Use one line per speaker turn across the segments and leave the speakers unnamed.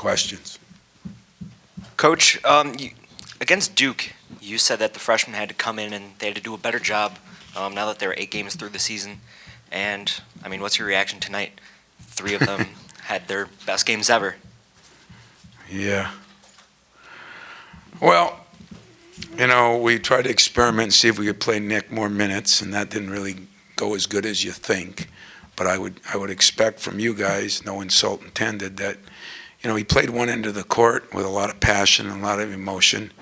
Questions?
Coach, against Duke, you said that the freshmen had to come in and they had to do a better job now that they're 8 games through the season. And, I mean, what's your reaction tonight? 3 of them had their best games ever.
Yeah. Well, we tried to experiment and see if we could play Nick more minutes, and that didn't really go as good as you think. But I would expect from you guys, no insult intended, that he played one end of the court with a lot of passion and a lot of emotion,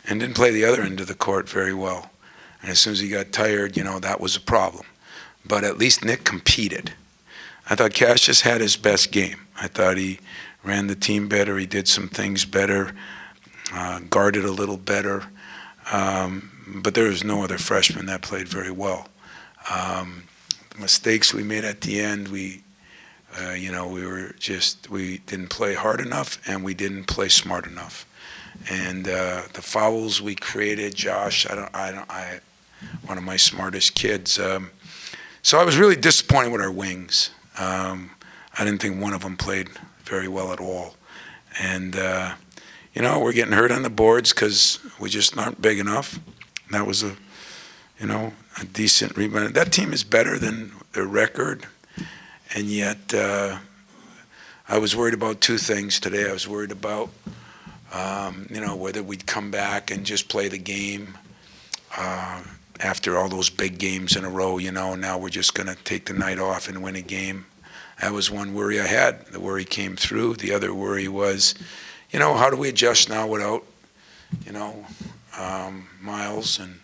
and didn't play the other end of the court very well. And as soon as he got tired, that was a problem. But at least Nick competed. I thought Cassius had his best game. I thought he ran the team better. He did some things better, guarded a little better. But there was no other freshman that played very well. The mistakes we made at the end, we didn't play hard enough, and we didn't play smart enough. And the fouls we created, Josh, one of my smartest kids. So I was really disappointed with our wings. I didn't think one of them played very well at all. And we're getting hurt on the boards because we just aren't big enough. That was a decent rebound. That team is better than their record. And yet, I was worried about 2 things today. I was worried about, whether we'd come back and just play the game after all those big games in a row. Now we're just going to take the night off and win a game. That was one worry I had. The worry came through. The other worry was, how do we adjust now without, Miles, and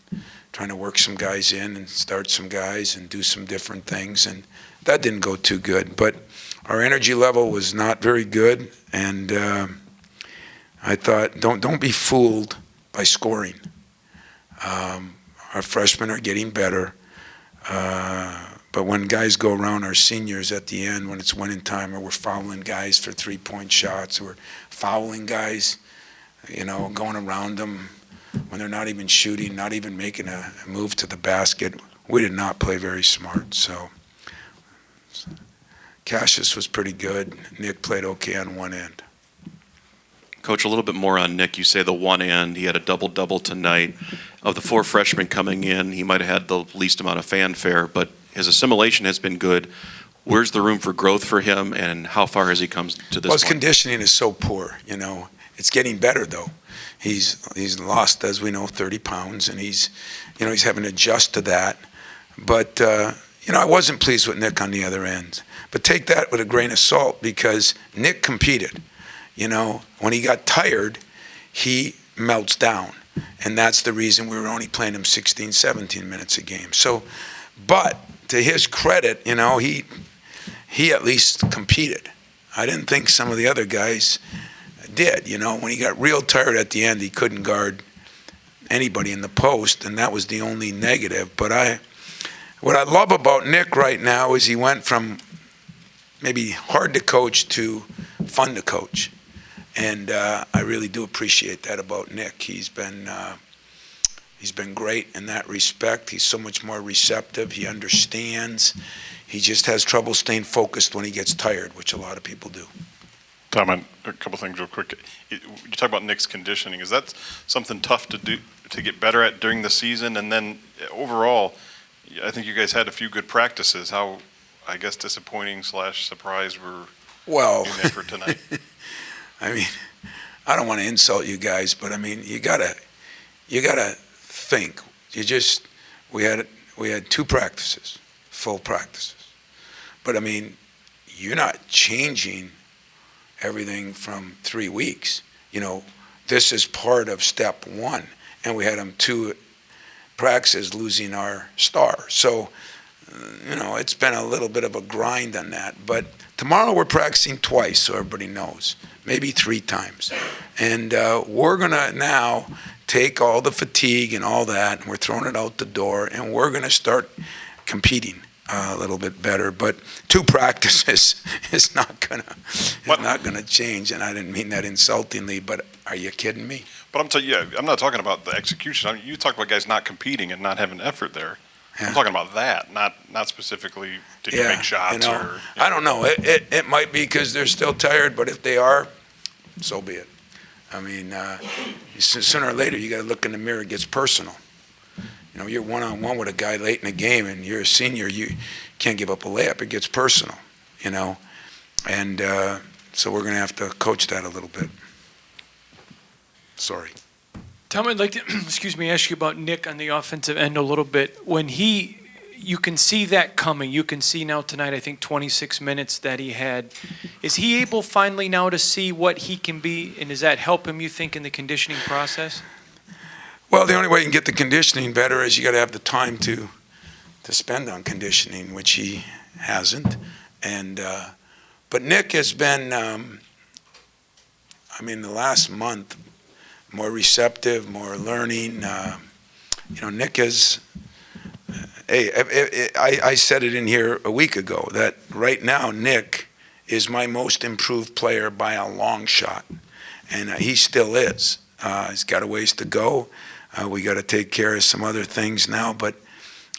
trying to work some guys in and start some guys and do some different things. And that didn't go too good, but our energy level was not very good, and I thought, don't be fooled by scoring. Our freshmen are getting better, but when guys go around, our seniors at the end, when it's winning time, or we're fouling guys for 3-point shots, or fouling guys, going around them when they're not even shooting, not even making a move to the basket, we did not play very smart. So Cassius was pretty good. Nick played okay on one end.
Coach, a little bit more on Nick. You say the one end. He had a double-double tonight. Of the 4 freshmen coming in, he might have had the least amount of fanfare, but his assimilation has been good. Where's the room for growth for him, and how far has he come to this point?
His conditioning is so poor, It's getting better, though. He's lost, as we know, 30 pounds, and he's having to adjust to that. But, I wasn't pleased with Nick on the other end. But take that with a grain of salt, because Nick competed. When he got tired, he melts down. And that's the reason we were only playing him 16, 17 minutes a game. So, but to his credit, he at least competed. I didn't think some of the other guys did. When he got real tired at the end, he couldn't guard anybody in the post, and that was the only negative. But what I love about Nick right now is he went from maybe hard to coach to fun to coach. And I really do appreciate that about Nick. He's been great in that respect. He's so much more receptive. He understands. He just has trouble staying focused when he gets tired, which a lot of people do.
Tom, a couple things real quick. You talk about Nick's conditioning. Is that something tough to do, to get better at during the season? And then overall, I think you guys had a few good practices. How, I guess, disappointing / surprised were you for tonight?
I mean, I don't want to insult you guys, but I mean, you gotta think. We had 2 practices, full practices, but I mean, you're not changing everything from 3 weeks. This is part of step 1, and we had them 2 practices losing our star. So, it's been a little bit of a grind on that. But tomorrow we're practicing twice, so everybody knows, maybe 3 times. And we're going to now take all the fatigue and all that, and we're throwing it out the door, and we're going to start competing a little bit better. But 2 practices is not gonna change, and I didn't mean that insultingly, but are you kidding me?
But I'm not talking about the execution. You talk about guys not competing and not having effort there.
Yeah.
I'm talking about that, not specifically did you make shots or.
I don't know. It might be because they're still tired, but if they are, so be it. I mean, sooner or later, you got to look in the mirror. It gets personal. You know, you're one-on-one with a guy late in the game, and you're a senior. You can't give up a layup. It gets personal, you know. And so we're going to have to coach that a little bit. Sorry.
Tom, I'd like to, excuse me, ask you about Nick on the offensive end a little bit. When you can see that coming. You can see now tonight, I think 26 minutes that he had. Is he able finally now to see what he can be, and does that help him, you think, in the conditioning process?
Well, the only way you can get the conditioning better is you got to have the time to spend on conditioning, which he hasn't. And but Nick has been, I mean, the last month, more receptive, more learning. You know, Nick is. Hey, I said it in here a week ago that right now Nick is my most improved player by a long shot, and he still is. He's got a ways to go. We got to take care of some other things now, but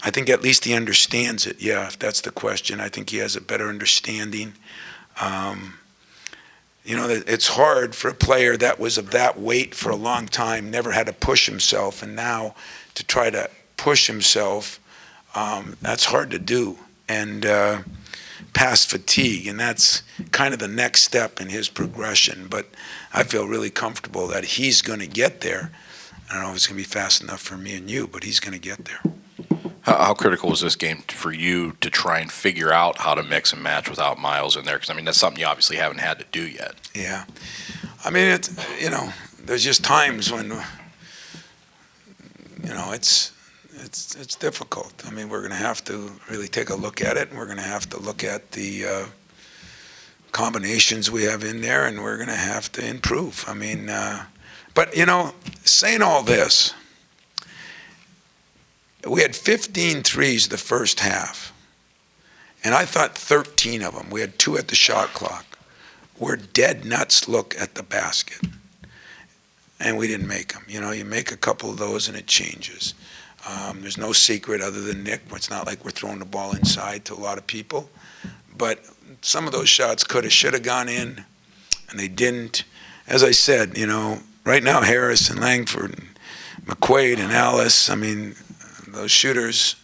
I think at least he understands it. Yeah, if that's the question, I think he has a better understanding. You know, it's hard for a player that was of that weight for a long time, never had to push himself, and now to try to push himself, that's hard to do. And past fatigue, and that's kind of the next step in his progression. But I feel really comfortable that he's going to get there. I don't know if it's going to be fast enough for me and you, but he's going to get there.
How critical was this game for you to try and figure out how to mix and match without Miles in there? Because, I mean, that's something you obviously haven't had to do yet.
Yeah. I mean, it's, you know, there's just times when, you know, it's difficult. I mean, we're going to have to really take a look at it, and we're going to have to look at the combinations we have in there, and we're going to have to improve. I mean, but, you know, saying all this, we had 15 threes the first half, and I thought 13 of them. We had 2 at the shot clock. We're dead nuts look at the basket, and we didn't make them. You know, you make a couple of those, and it changes. There's no secret other than Nick. It's not like we're throwing the ball inside to a lot of people. But some of those shots could have, should have gone in, and they didn't. As I said, you know, right now Harris and Langford and McQuaid and Alice, I mean, those shooters,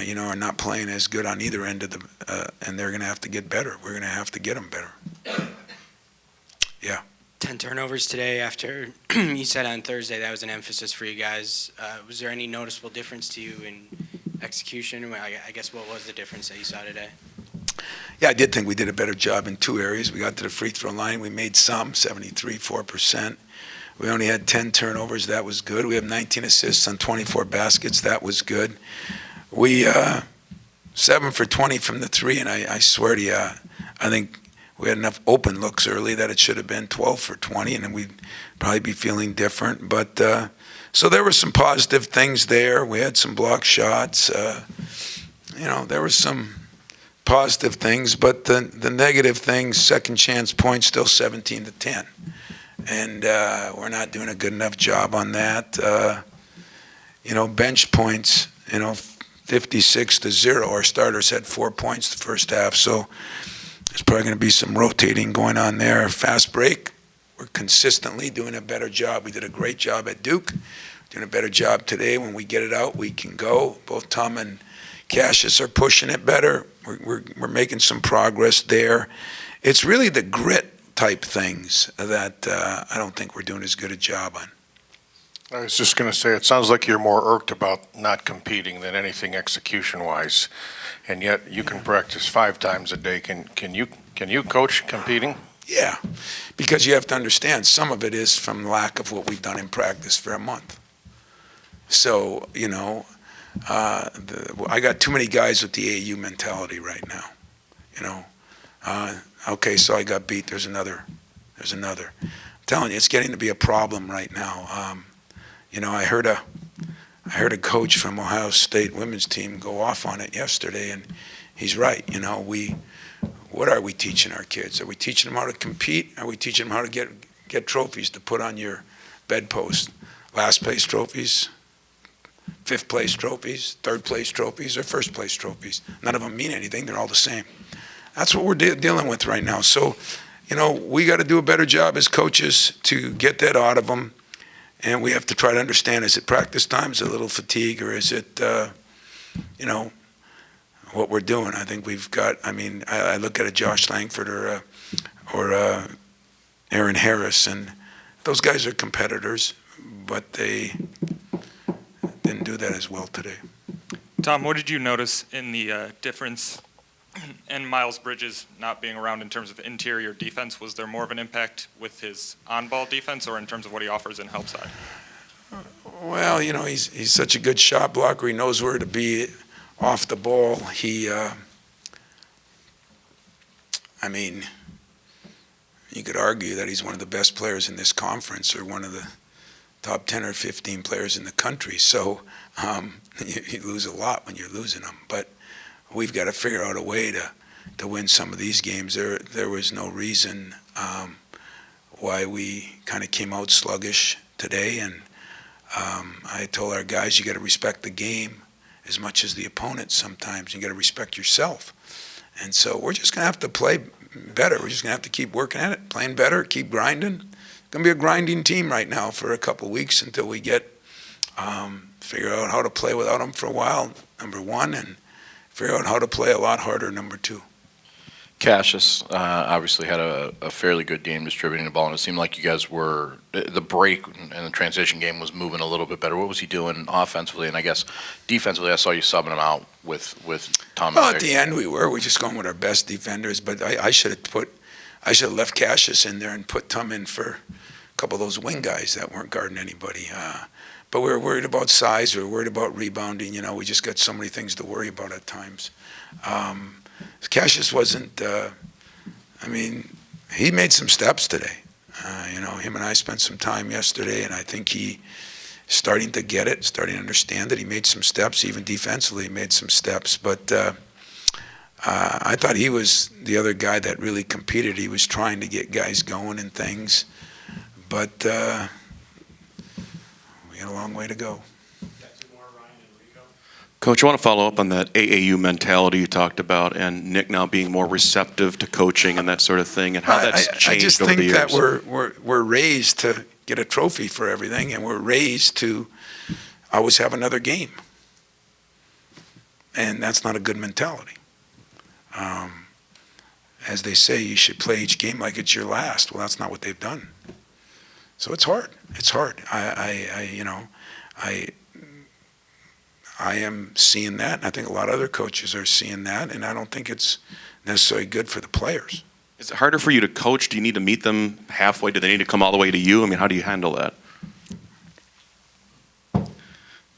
you know, are not playing as good on either end of the, and they're going to have to get better. We're going to have to get them better. Yeah.
10 turnovers today after you said on Thursday that was an emphasis for you guys. Was there any noticeable difference to you in execution? I guess what was the difference that you saw today?
Yeah, I did think we did a better job in 2 areas. We got to the free throw line. We made some, 73.4%. We only had 10 turnovers. That was good. We have 19 assists on 24 baskets. That was good. We 7 for 20 from the 3, and I swear to you, I think we had enough open looks early that it should have been 12 for 20, and then we'd probably be feeling different. But so there were some positive things there. We had some block shots. You know, there were some positive things, but the negative things, second chance points, still 17-10. And we're not doing a good enough job on that. You know, bench points, you know, 56-0. Our starters had 4 points the first half, so there's probably going to be some rotating going on there. Fast break, we're consistently doing a better job. We did a great job at Duke, doing a better job today. When we get it out, we can go. Both Tom and Cassius are pushing it better. We're making some progress there. It's really the grit type things that I don't think we're doing as good a job on.
I was just going to say, it sounds like you're more irked about not competing than anything execution-wise, and yet you can practice 5 times a day. Can you coach competing?
Yeah, because you have to understand, some of it is from lack of what we've done in practice for a month. So, you know, I got too many guys with the AU mentality right now, you know. Okay, so I got beat. There's another. I'm telling you, it's getting to be a problem right now. You know, I heard a coach from Ohio State women's team go off on it yesterday, and he's right. You know, what are we teaching our kids? Are we teaching them how to compete? Are we teaching them how to get trophies to put on your bedpost? Last place trophies, 5th place trophies, 3rd place trophies, or 1st place trophies. None of them mean anything. They're all the same. That's what we're dealing with right now. So, we got to do a better job as coaches to get that out of them. And we have to try to understand, is it practice time, is it a little fatigue, or is it, what we're doing? I think we've got, I look at a Josh Langford or Aaron Harris, and those guys are competitors, but they didn't do that as well today.
Tom, what did you notice in the difference in Miles Bridges not being around in terms of interior defense? Was there more of an impact with his on-ball defense or in terms of what he offers in help side?
Well, he's such a good shot blocker. He knows where to be off the ball. You could argue that he's one of the best players in this conference or one of the top 10 or 15 players in the country. So you lose a lot when you're losing them. But we've got to figure out a way to win some of these games. There was no reason why we kind of came out sluggish today. And I told our guys, you got to respect the game as much as the opponent sometimes. You got to respect yourself. And so we're just going to have to play better. We're just going to have to keep working at it, playing better, keep grinding. It's going to be a grinding team right now for a couple of weeks until we get figure out how to play without them for a while, number one, and figure out how to play a lot harder, number two.
Cassius obviously had a fairly good game distributing the ball, and it seemed like you guys were the break and the transition game was moving a little bit better. What was he doing offensively, and I guess defensively? I saw you subbing him out with Tom.
Well, at the end we're just going with our best defenders, but I should have left Cassius in there and put Tom in for a couple of those wing guys that weren't guarding anybody. But we were worried about size. We were worried about rebounding. We just got so many things to worry about at times. Cassius wasn't, he made some steps today. Him and I spent some time yesterday, and I think he's starting to get it, starting to understand that he made some steps, even defensively he made some steps. But I thought he was the other guy that really competed. He was trying to get guys going and things. But we got a long way to go.
Coach, I want to follow up on that AAU mentality you talked about, and Nick now being more receptive to coaching and that sort of thing, and how that's changed over the years.
I just think that we're raised to get a trophy for everything, and we're raised to always have another game, and that's not a good mentality. As they say, you should play each game like it's your last. Well, that's not what they've done. So it's hard. It's hard. I am seeing that, and I think a lot of other coaches are seeing that, and I don't think it's necessarily good for the players.
Is it harder for you to coach? Do you need to meet them halfway? Do they need to come all the way to you? How do you handle that?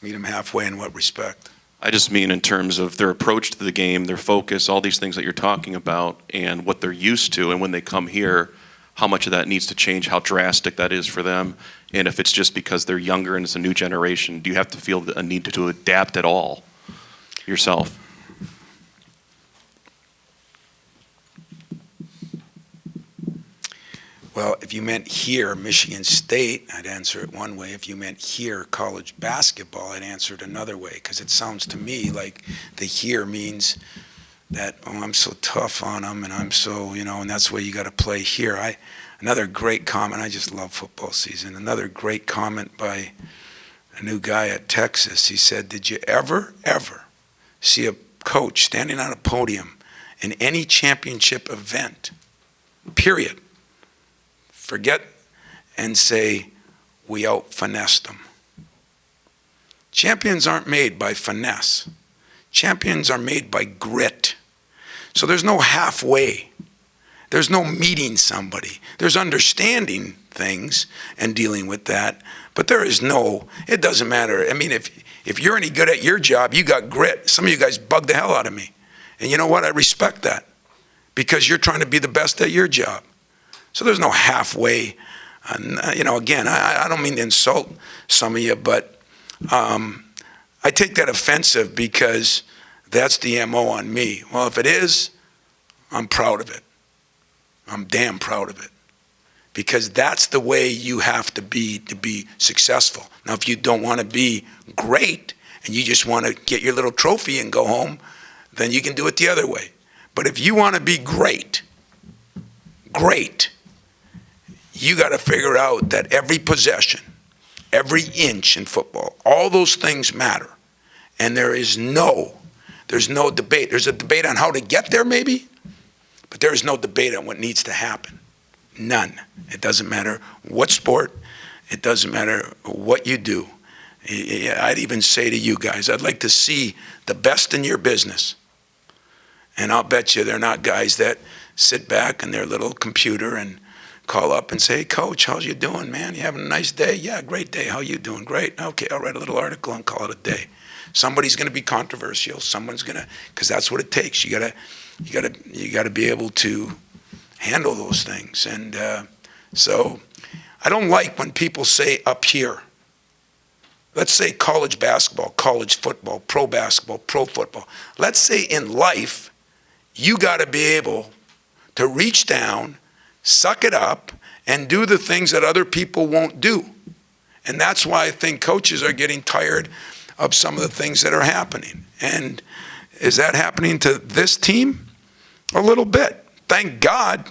Meet them halfway in what respect?
I just mean in terms of their approach to the game, their focus, all these things that you're talking about, and what they're used to, and when they come here, how much of that needs to change, how drastic that is for them, and if it's just because they're younger and it's a new generation, do you have to feel a need to adapt at all yourself?
Well, if you meant here, Michigan State, I'd answer it one way. If you meant here, college basketball, I'd answer it another way, because it sounds to me like the here means that, I'm so tough on them, and I'm so, and that's the way you got to play here. Another great comment, I just love football season, another great comment by a new guy at Texas. He said, did you ever see a coach standing on a podium in any championship event, period, forget and say, we out-finessed them? Champions aren't made by finesse. Champions are made by grit. So there's no halfway. There's no meeting somebody. There's understanding things and dealing with that. But there is no, it doesn't matter. If you're any good at your job, you got grit. Some of you guys bug the hell out of me. And you know what? I respect that, because you're trying to be the best at your job. So there's no halfway. Again, I don't mean to insult some of you, but I take that offensive because that's the MO on me. Well, if it is, I'm proud of it. I'm damn proud of it, because that's the way you have to be successful. Now, if you don't want to be great and you just want to get your little trophy and go home, then you can do it the other way. But if you want to be great, great, you got to figure out that every possession, every inch in football, all those things matter. And there's no debate. There's a debate on how to get there maybe, but there is no debate on what needs to happen. None. It doesn't matter what sport. It doesn't matter what you do. I'd even say to you guys, I'd like to see the best in your business. And I'll bet you they're not guys that sit back in their little computer and call up and say, hey, Coach, how's you doing, man? You having a nice day? Yeah, great day. How you doing? Great. Okay, I'll write a little article and call it a day. Somebody's going to be controversial. Someone's going to, because that's what it takes. You gotta be able to handle those things. And so I don't like when people say up here, let's say college basketball, college football, pro basketball, pro football. Let's say in life, you got to be able to reach down, suck it up, and do the things that other people won't do. And that's why I think coaches are getting tired of some of the things that are happening. And is that happening to this team? A little bit. Thank God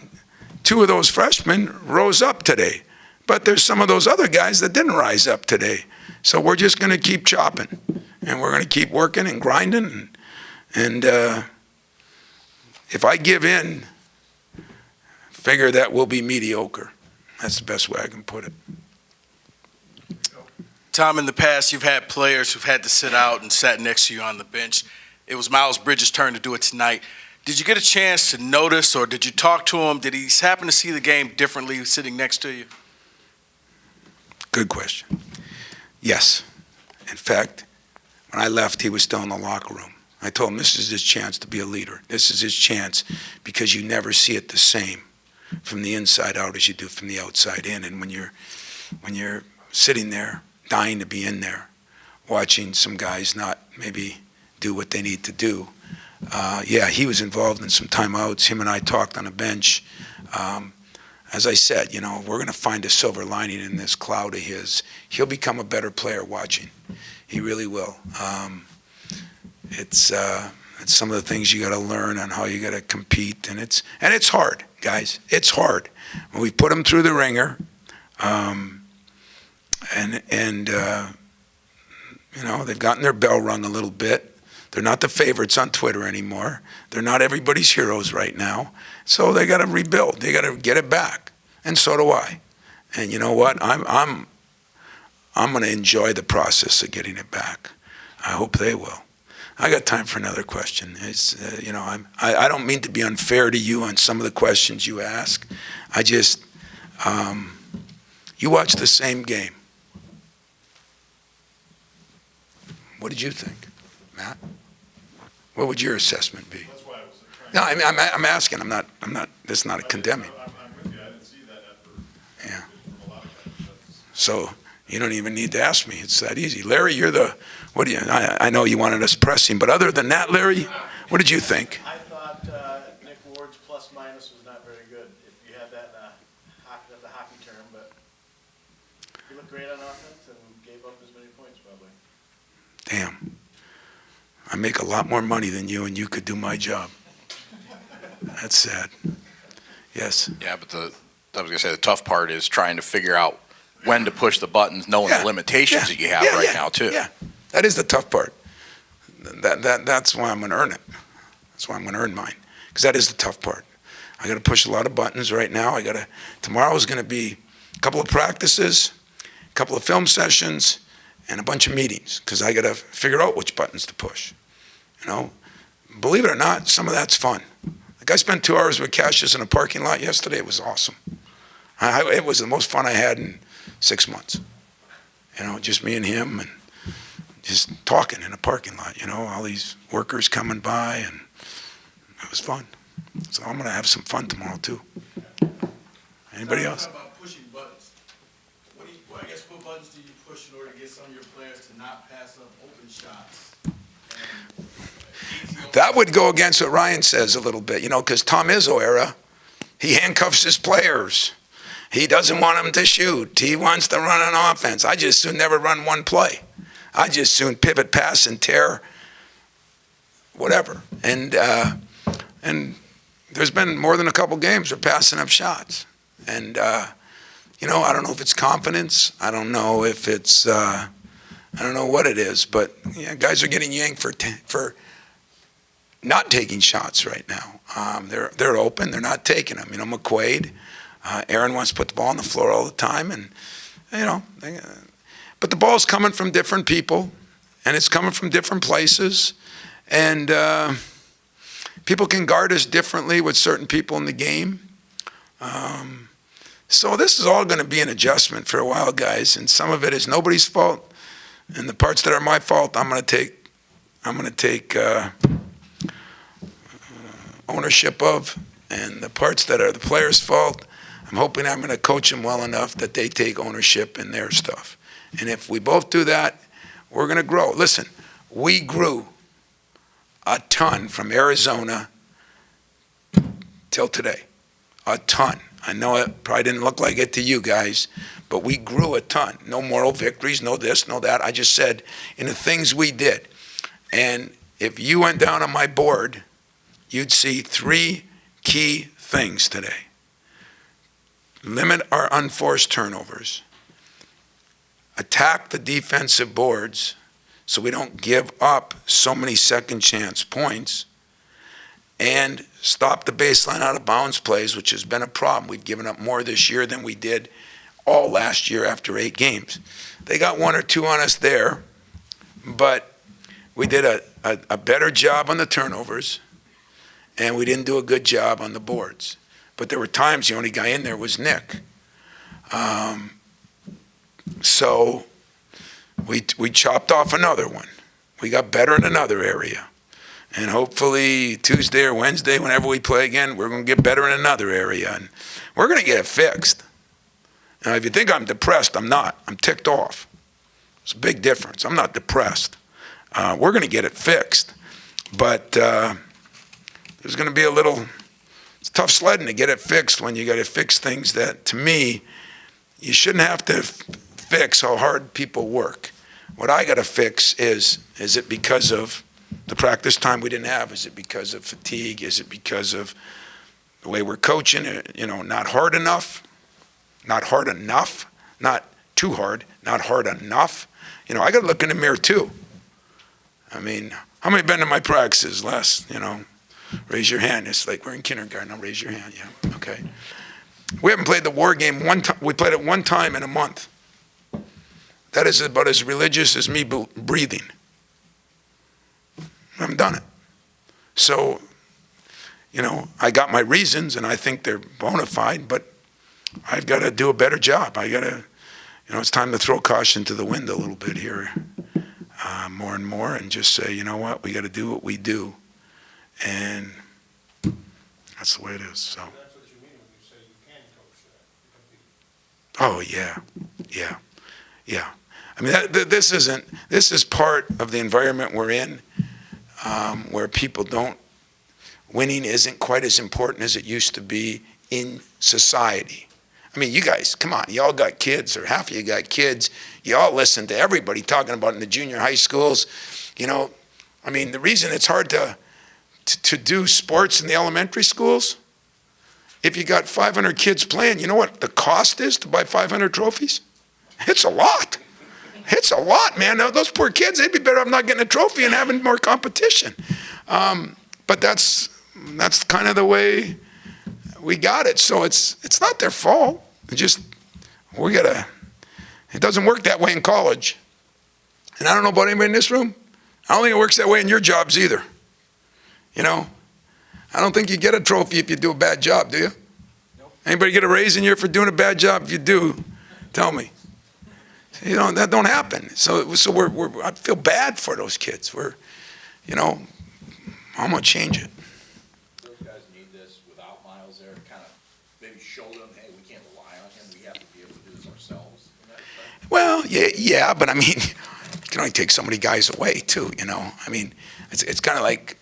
2 of those freshmen rose up today. But there's some of those other guys that didn't rise up today. So we're just going to keep chopping. And we're going to keep working and grinding. And if I give in, figure that we'll be mediocre. That's the best way I can put it.
Tom, in the past, you've had players who've had to sit out and sat next to you on the bench. It was Miles Bridges' turn to do it tonight. Did you get a chance to notice, or did you talk to him? Did he happen to see the game differently sitting next to you?
Good question. Yes. In fact, when I left, he was still in the locker room. I told him this is his chance to be a leader. This is his chance because you never see it the same from the inside out as you do from the outside in. And when you're sitting there, dying to be in there, watching some guys not maybe do what they need to do. Yeah, he was involved in some timeouts. Him and I talked on a bench. As I said, we're going to find a silver lining in this cloud of his. He'll become a better player watching. He really will. It's some of the things you got to learn on how you got to compete, and it's hard, guys. It's hard. When we put him through the ringer, they've gotten their bell rung a little bit. They're not the favorites on Twitter anymore. They're not everybody's heroes right now. So they got to rebuild. They got to get it back, and so do I. And you know what? I'm going to enjoy the process of getting it back. I hope they will. I got time for another question. It's I don't mean to be unfair to you on some of the questions you ask. I just you watch the same game. What did you think, Matt? What would your assessment be?
That's why I was trying.
No, I mean, I'm asking. I'm not. This is not a condemning.
I'm with you. I didn't see that effort.
Yeah.
From a lot of guys.
So you don't even need to ask me. It's that easy. Larry, you're the. What do you? I know you wanted us pressing, but other than that, Larry, what did you think?
I thought Nick Ward's plus minus was not very good. If you had that in the hockey term, but he looked great on offense and gave up as many points probably.
Damn. I make a lot more money than you, and you could do my job. That's sad. Yes.
Yeah, but I was going to say the tough part is trying to figure out when to push the buttons, knowing the limitations that you have now, too.
Yeah, that is the tough part. That's why I'm going to earn it. That's why I'm going to earn mine, because that is the tough part. I got to push a lot of buttons right now. Tomorrow is going to be a couple of practices, a couple of film sessions, and a bunch of meetings, because I got to figure out which buttons to push. Believe it or not, some of that's fun. Like I spent 2 hours with Cassius in a parking lot yesterday. It was awesome. It was the most fun I had in 6 months. Just me and him, and just talking in a parking lot. All these workers coming by, and it was fun. So I'm going to have some fun tomorrow too. Anybody else?
About pushing buttons. What buttons do you push in order to get some of your players to not pass up open shots?
That would go against what Ryan says a little bit, because Tom Izzo era, he handcuffs his players. He doesn't want them to shoot. He wants to run an offense. I just soon never run one play. I just soon pivot, pass, and tear, whatever. And there's been more than a couple games we're passing up shots. And, you know, I don't know if it's confidence. I don't know if it's, I don't know what it is. But, yeah, guys are getting yanked for not taking shots right now. They're open. They're not taking them. You know, McQuaid, Aaron wants to put the ball on the floor all the time. And, you know, but the ball's coming from different people. And it's coming from different places. And people can guard us differently with certain people in the game. So this is all going to be an adjustment for a while, guys. And some of it is nobody's fault. And the parts that are my fault, I'm going to take ownership of. And the parts that are the players' fault, I'm hoping I'm going to coach them well enough that they take ownership in their stuff. And if we both do that, we're going to grow. Listen, we grew a ton from Arizona till today. A ton. I know it probably didn't look like it to you guys, but we grew a ton. No moral victories, no this, no that. I just said in the things we did. And if you went down on my board, you'd see 3 key things today. Limit our unforced turnovers. Attack the defensive boards so we don't give up so many second chance points, and stop the baseline out of bounds plays, which has been a problem. We've given up more this year than we did all last year after 8 games. They got 1 or 2 on us there, but we did a better job on the turnovers, and we didn't do a good job on the boards. But there were times the only guy in there was Nick. So we chopped off another one. We got better in another area. And hopefully Tuesday or Wednesday, whenever we play again, we're going to get better in another area. And we're going to get it fixed. Now, if you think I'm depressed, I'm not. I'm ticked off. It's a big difference. I'm not depressed. We're going to get it fixed. But there's going to be it's tough sledding to get it fixed when you got to fix things that, to me, you shouldn't have to fix how hard people work. What I got to fix is it because of the practice time we didn't have? Is it because of fatigue? Is it because of the way we're coaching? You know, not hard enough, not hard enough, not too hard, not hard enough. You know, I got to look in the mirror too. I mean, how many been to my practices last, raise your hand. It's like we're in kindergarten. I'll raise your hand. Yeah, okay. We haven't played the war game one time. We played it 1 time in a month. That is about as religious as me breathing. I haven't done it. So, I got my reasons, and I think they're bona fide, but I've got to do a better job. I got to, it's time to throw caution to the wind a little bit here, more and more, and just say, you know what, we got to do what we do, and that's the way it is. So.
That's what you mean when you say you can coach that.
Oh yeah. I mean, this is part of the environment we're in, where winning isn't quite as important as it used to be in society. I mean, you guys, come on, you all got kids, or half of you got kids. You all listen to everybody talking about in the junior high schools. I mean, the reason it's hard to do sports in the elementary schools, if you got 500 kids playing, you know what the cost is to buy 500 trophies? It's a lot. It's a lot, man. Those poor kids, they'd be better off not getting a trophy and having more competition. But that's kind of the way we got it. So it's not their fault. It doesn't work that way in college. And I don't know about anybody in this room. I don't think it works that way in your jobs either. I don't think you get a trophy if you do a bad job, do you? Nope. Anybody get a raise in here for doing a bad job? If you do, tell me. That don't happen. So I feel bad for those kids. I'm gonna change it.
Those guys need this without Miles there to kind of maybe show them, hey, we can't rely on him. We have to be able to do this ourselves.
Well, yeah, but I mean, you can only take so many guys away too. I mean, it's kind of like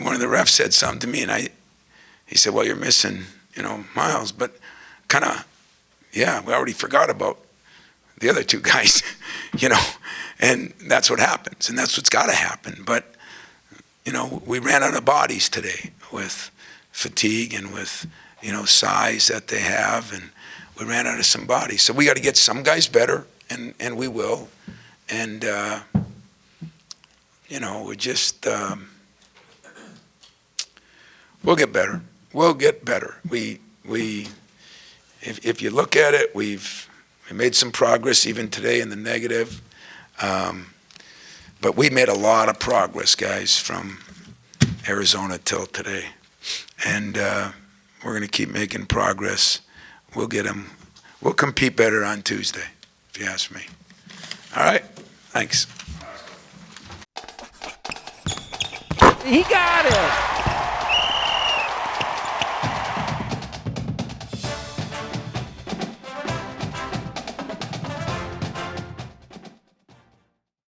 one of the refs said something to me, and he said, well, you're missing, Miles, but kind of, yeah, we already forgot about the other 2 guys, and that's what happens, and that's what's got to happen. But, we ran out of bodies today with fatigue and with, size that they have, and we ran out of some bodies. So we got to get some guys better, and we will. And, we just, we'll get better. We'll get better. If you look at it, we made some progress even today in the negative. But we made a lot of progress, guys, from Arizona till today. And we're going to keep making progress. We'll get them. We'll compete better on Tuesday, if you ask me. All right? Thanks.
He got it.